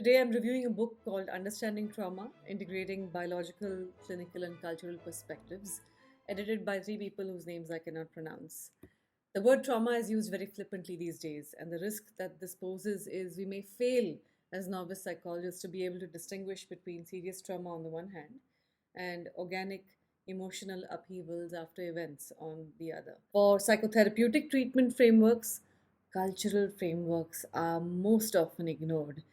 Today I'm reviewing a book called Understanding Trauma, Integrating Biological, Clinical, and Cultural Perspectives, edited by three people whose names I cannot pronounce. The word trauma is used very flippantly these days, and the risk that this poses is we may fail as novice psychologists to be able to distinguish between serious trauma on the one hand and organic emotional upheavals after events on the other. For psychotherapeutic treatment frameworks, cultural frameworks are most often ignored.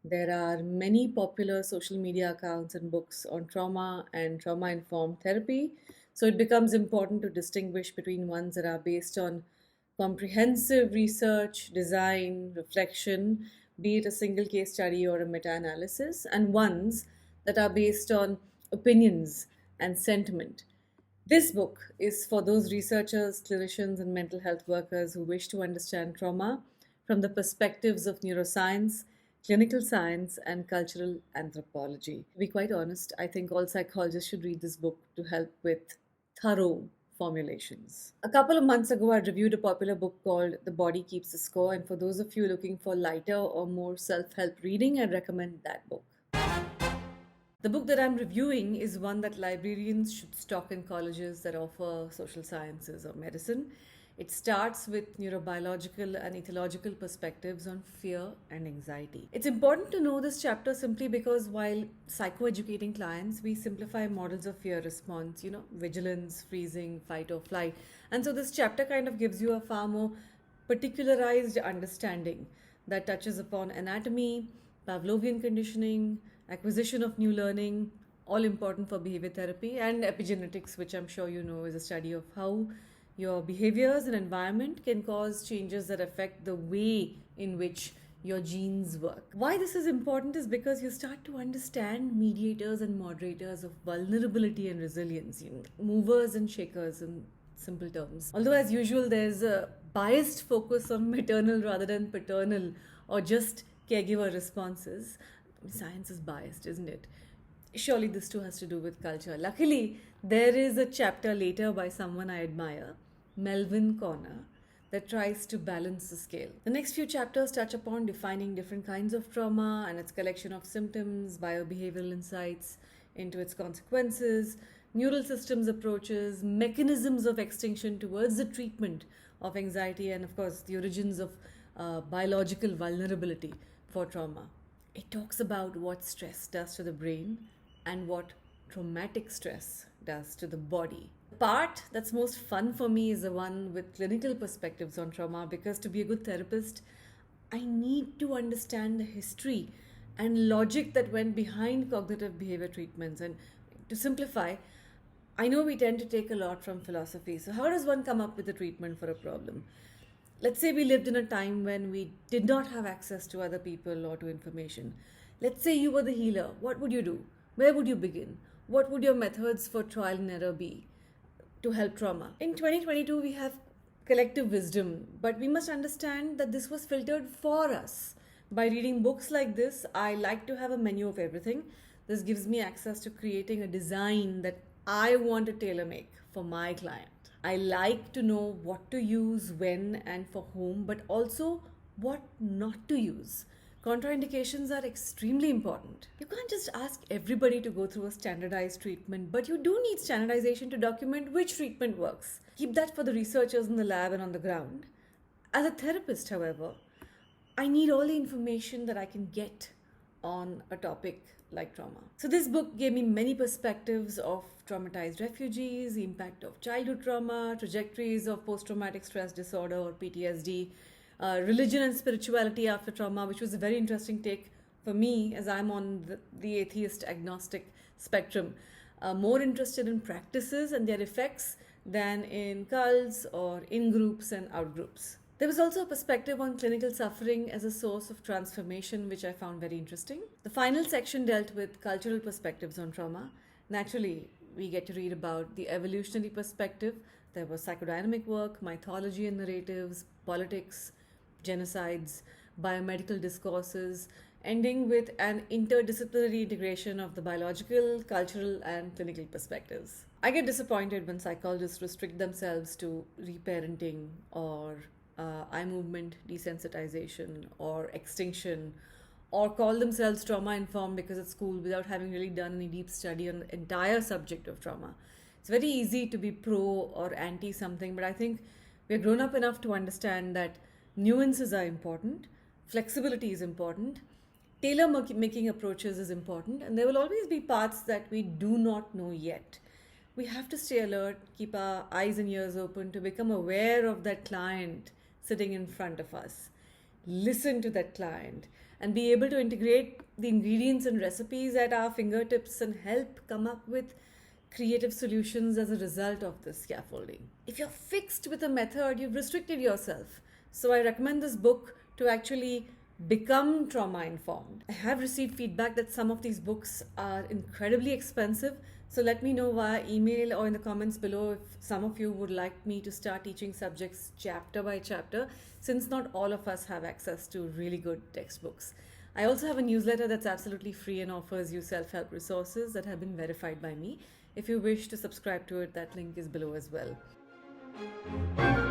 There are many popular social media accounts and books on trauma and trauma informed therapy, so it becomes important to distinguish between ones that are based on comprehensive research, design, reflection, be it a single case study or a meta analysis, and ones that are based on opinions and sentiment. This book is for those researchers, clinicians, and mental health workers who wish to understand trauma from the perspectives of neuroscience, clinical science, and cultural anthropology. To be quite honest, I think all psychologists should read this book to help with thorough formulations. A couple of months ago, I reviewed a popular book called The Body Keeps the Score, and for those of you looking for lighter or more self help reading, I'd recommend that book. The book that I'm reviewing is one that librarians should stock in colleges that offer social sciences or medicine. It starts with neurobiological and ethological perspectives on fear and anxiety. It's important to know this chapter simply because while psychoeducating clients, we simplify models of fear response, vigilance, freezing, fight or flight. And so this chapter kind of gives you a far more particularized understanding that touches upon anatomy, Pavlovian conditioning, acquisition of new learning, all important for behavior therapy, and epigenetics, which I'm sure you know is a study of how your behaviors and environment can cause changes that affect the way in which your genes work. Why this is important is because you start to understand mediators and moderators of vulnerability and resilience, movers and shakers in simple terms. Although, as usual, there's a biased focus on maternal rather than paternal or just caregiver responses. Science is biased, isn't it? Surely this too has to do with culture. Luckily, there is a chapter later by someone I admire, Melvin Corner, that tries to balance the scale. The next few chapters touch upon defining different kinds of trauma and its collection of symptoms, biobehavioral insights into its consequences, neural systems approaches, mechanisms of extinction towards the treatment of anxiety, and of course, the origins of biological vulnerability for trauma. It talks about what stress does to the brain and what traumatic stress does to the body. The part that's most fun for me is the one with clinical perspectives on trauma because to be a good therapist, I need to understand the history and logic that went behind cognitive behavior treatments. And to simplify, I know we tend to take a lot from philosophy. So, how does one come up with a treatment for a problem? Let's say we lived in a time when we did not have access to other people or to information. Let's say you were the healer. What would you do? Where would you begin? What would your methods for trial and error be to help trauma? In 2022, we have collective wisdom, but we must understand that this was filtered for us. By reading books like this, I like to have a menu of everything. This gives me access to creating a design that I want to tailor make for my client. I like to know what to use, when, and for whom, but also what not to use. Contraindications are extremely important. You can't just ask everybody to go through a standardized treatment, but you do need standardization to document which treatment works. Keep that for the researchers in the lab and on the ground. As a therapist, however, I need all the information that I can get on a topic like trauma. So this book gave me many perspectives of traumatized refugees, the impact of childhood trauma, trajectories of post-traumatic stress disorder or PTSD, religion and spirituality after trauma, which was a very interesting take for me as I'm on the atheist agnostic spectrum. More interested in practices and their effects than in cults or in groups and out groups. There was also a perspective on clinical suffering as a source of transformation, which I found very interesting. The final section dealt with cultural perspectives on trauma. Naturally, we get to read about the evolutionary perspective. There was psychodynamic work, mythology and narratives, politics, genocides, biomedical discourses, ending with an interdisciplinary integration of the biological, cultural, and clinical perspectives. I get disappointed when psychologists restrict themselves to reparenting or eye movement desensitization or extinction or call themselves trauma informed because at school without having really done any deep study on the entire subject of trauma. It's very easy to be pro or anti something, but I think we're grown up enough to understand that nuances are important, flexibility is important, tailor making approaches is important, and there will always be parts that we do not know yet. We have to stay alert, keep our eyes and ears open to become aware of that client sitting in front of us. Listen to that client and be able to integrate the ingredients and recipes at our fingertips and help come up with creative solutions as a result of this scaffolding. If you're fixed with a method, you've restricted yourself. So I recommend this book to actually become trauma informed. I have received feedback that some of these books are incredibly expensive. So let me know via email or in the comments below if some of you would like me to start teaching subjects chapter by chapter, since not all of us have access to really good textbooks. I also have a newsletter that's absolutely free and offers you self-help resources that have been verified by me. If you wish to subscribe to it, that link is below as well.